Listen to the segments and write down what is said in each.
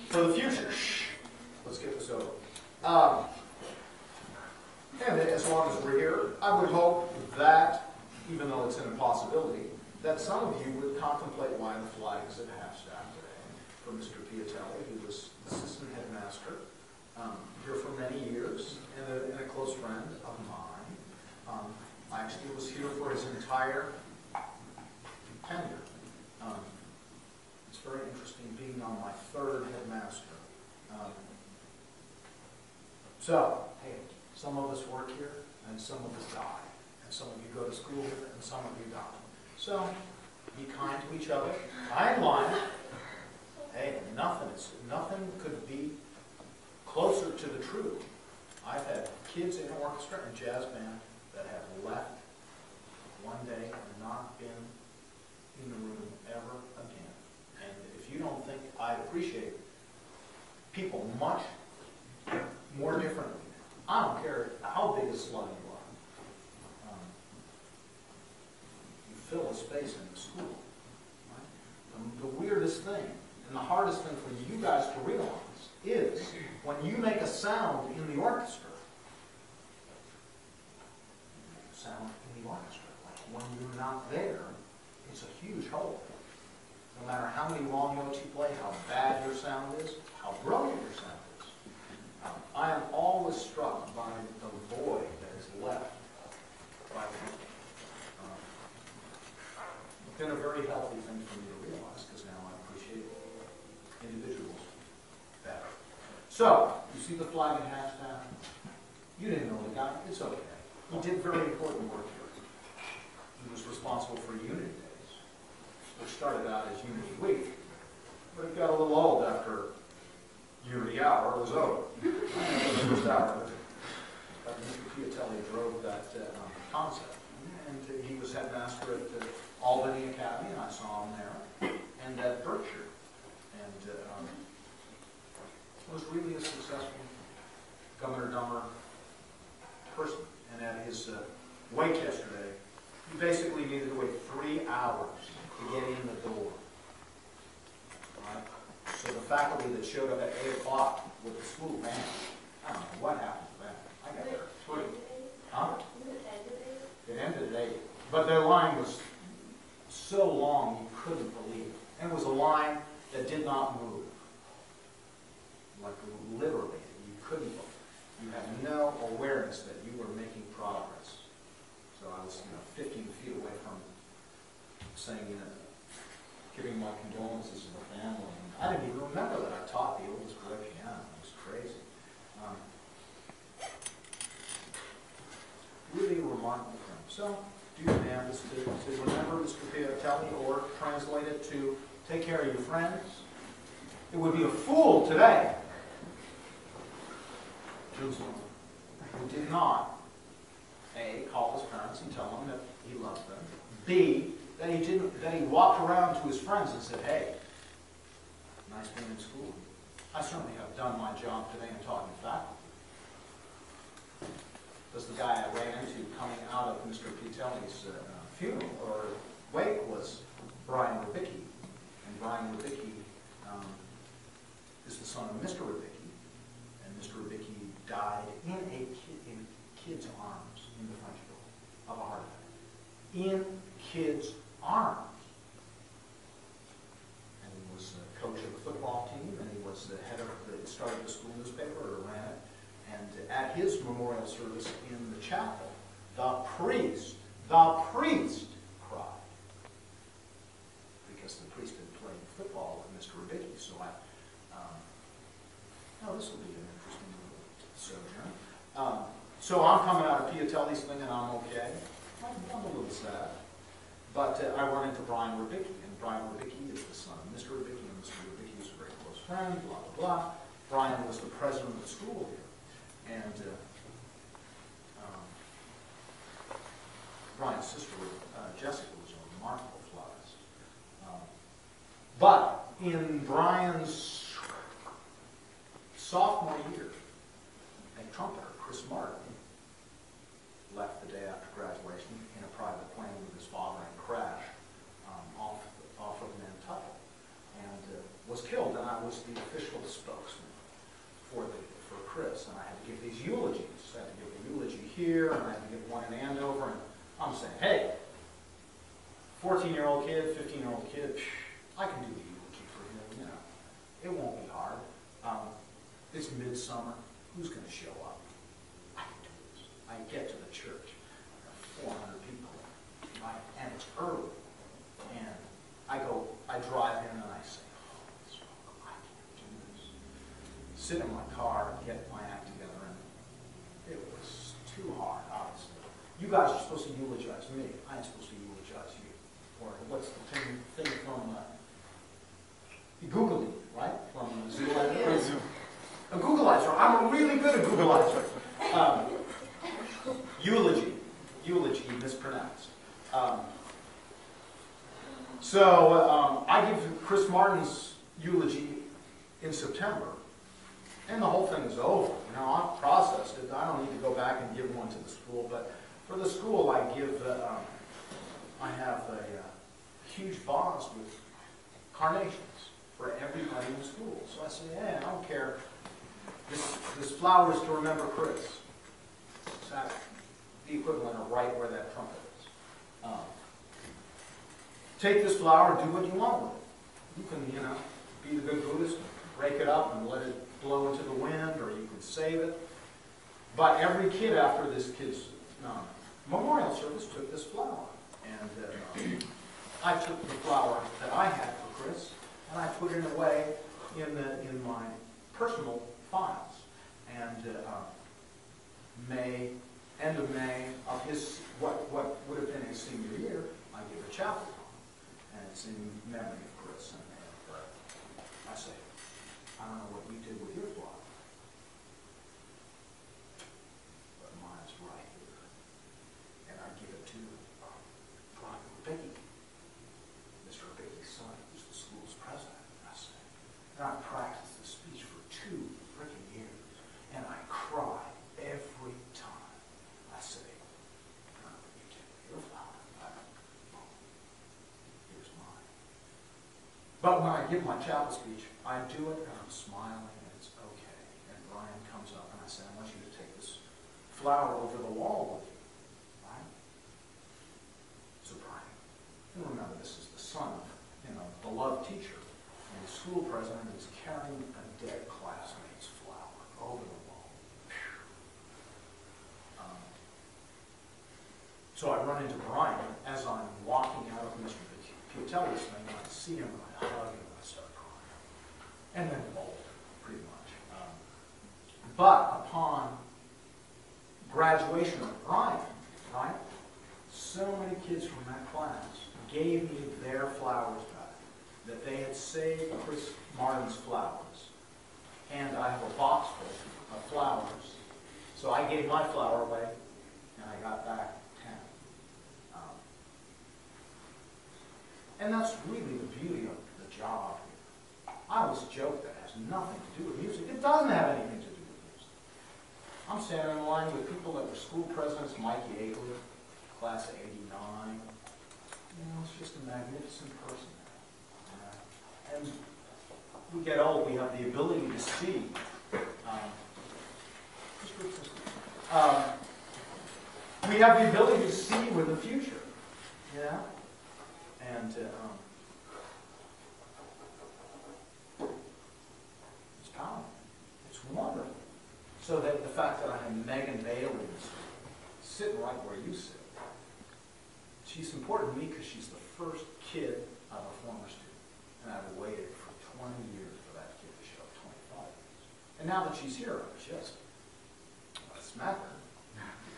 for the future. Let's get this over. And as long as we're here, I would hope that, even though it's an impossibility, that some of you would contemplate why the flag is at half-staff today. For Mr. Piatelli, who was assistant headmaster here for many years, and a close friend of mine. I actually was here for his entire tenure. It's very interesting being on my third headmaster. So, hey, some of us work here, and some of us die. And some of you go to school here, and some of you don't. So, be kind to each other. I ain't lying. Hey, nothing could be closer to the truth. I've had kids in orchestra and jazz band that have left one day and not been in the room ever again. And if you don't think I appreciate people much more differently, I don't care how big a slug you are. You fill a space in the school. Right? The weirdest thing and the hardest thing for you guys to realize is when you make a sound in the orchestra, like when you're not there, it's a huge hole. No matter how many long notes you play, how bad your sound is, how brilliant your sound is. I am always struck by the void that is left by people. It's been a very healthy thing for me to realize, because now I appreciate individuals better. So, you see the flag at half-staff? You didn't know the guy. It's okay. He did very important work here. He was responsible for Unity Days, which started out as Unity Week, but it got a little old after Unity Hour was over. The first hour, but Mr. Piatelli drove that concept. And he was headmaster at the Albany Academy, and I saw him there, and at Berkshire. And was really a successful Governor Dummer person. And at his wake yesterday, he basically needed to wait 3 hours to get in the door. Right? So the faculty that showed up at 8 o'clock with the school band, I don't know what happened to that. I got there at 3. Huh? It ended at 8. But their line was so long you couldn't believe it. And it was a line that did not move. Like literally, you couldn't believe it. You had no awareness that you were making progress. So I was 15 feet away from saying, giving my condolences to the family. And I didn't even remember that I taught the oldest boy piano. It was crazy. Really a remarkable thing. So, do your damnedest to remember Mr. Piatelli, or translate it to take care of your friends. It would be a fool today who did not, A, call his parents and tell them that he loved them, B, that he walked around to his friends and said, hey, nice being in school. I certainly have done my job today in talking to faculty. Because the guy I ran into coming out of Mr. Piatelli's funeral or wake was Brian Rubicki. And Brian Rubicki is the son of Mr. Rubicki. And Mr. Rubicki died in a kid's arms in the French Building of a heart attack. In kids' arms. And he was the coach of the football team, and he was the head of started the school newspaper, or ran it. And at his memorial service in the chapel, the priest cried. Because the priest had played football with Mr. Rubicki. So this will be an interesting sojourn. So I'm coming out of Piatelli's thing and I'm okay. I'm a little sad. But I run into Brian Rubicki, and Brian Rubicki is the son of Mr. Rubicki, and Mr. Rubicki is a very close friend, blah, blah, blah. Brian was the president of the school here. And Brian's sister, Jessica, was a remarkable flautist. But in Brian's sophomore year, a trumpeter, Chris Martin, left the day after graduation in a private plane with his father and crashed off of Nantucket, and was killed. And I was the official spokesman for Chris, and I had to give these eulogies. I had to give a eulogy here, and I had to give one in Andover, and I'm saying, hey, 14-year-old kid, 15-year-old kid, I can do the eulogy for him, you know. It won't be hard. It's midsummer. Who's going to show up? I can do this. I get to the church. There are 400 people, right? And it's early. And I drive in and I say, I can't do this. Sit in my car and get my act together, and it was too hard, honestly. You guys are supposed to eulogize me. I ain't supposed to eulogize you. Or what's the thing from Googly, right? From Zoolander. A Googleizer. I'm really good at Googleizer. Eulogy. Eulogy, mispronounced. I give Chris Martin's eulogy in September, and the whole thing is over. You know, I've processed it. I don't need to go back and give one to the school, but for the school, I have a huge vase with carnations for everybody in the school. So I say, hey, I don't care. This flower is to remember Chris. That's the equivalent of right where that trumpet is. Take this flower and do what you want with it. You can, you know, be the good Buddhist, break it up and let it blow into the wind, or you can save it. But every kid after this kid's memorial service took this flower. And I took the flower that I had for Chris, and I put it away in my personal files. And end of May of his what would have been his senior year, I give a chapel talk, and it's in memory of Chris. And I say, I don't know what you did with your flower, but mine's right here, and I give it to Private Becky, Mr. Becky's son, who's the school's president. I say, and I practiced the speech for 2 freaking years, and I cry every time. I say, you take your flower. Here's mine. But when I give my chapel speech, I do it and I'm smiling and it's okay. And Brian comes up and I say, I want you to take this flower over the wall with you. Right? So Brian, and remember this is the son of, you know, beloved teacher. And the school president is carrying a dead classmate's flower over the wall. So I run into Brian as I'm walking out of Mr. Piatelli's thing, and I see him, and I hug him, and I start crying. And then bolt, pretty much. But upon graduation of Brian, right, so many kids from that class gave me their flowers back, that they had saved Chris Martin's flowers. And I have a box full of flowers. So I gave my flower away, and I got back 10. And that's really the beauty of the job. I always joke that it has nothing to do with music. It doesn't have anything to do with music. I'm standing in line with people that were school presidents, Mikey Agley, class of 89. You know, it's just a magnificent person. And we get old, we have the ability to see. We have the ability to see with the future. Yeah? And it's powerful. It's wonderful. So that the fact that I have Megan Bailey sitting right where you sit, she's important to me because she's the first kid of a former student. And I've waited for 20 years for that kid to show up, 25 years. And now that she's here, I just smack her.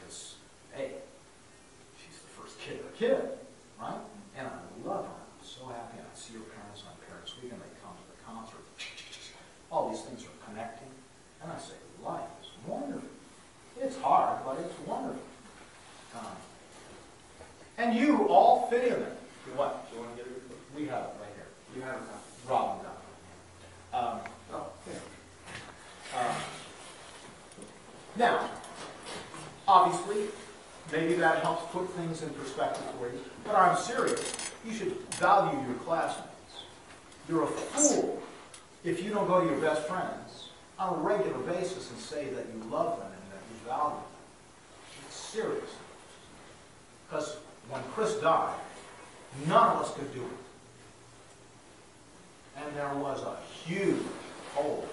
Because, hey, she's the first kid of a kid, right? And I love her. I'm so happy. And I see her parents on Parents Week, and they come to the concert. All these things are connecting. And I say, life is wonderful. It's hard, but it's wonderful. And you all fit in it. What? Do you want to get it? We have it right here. You have it. Robin got it. Now, obviously, maybe that helps put things in perspective for you, but I'm serious. You should value your classmates. You're a fool if you don't go to your best friends on a regular basis and say that you love them and that you value them. It's serious. Because when Chris died, none of us could do it. And there was a huge hole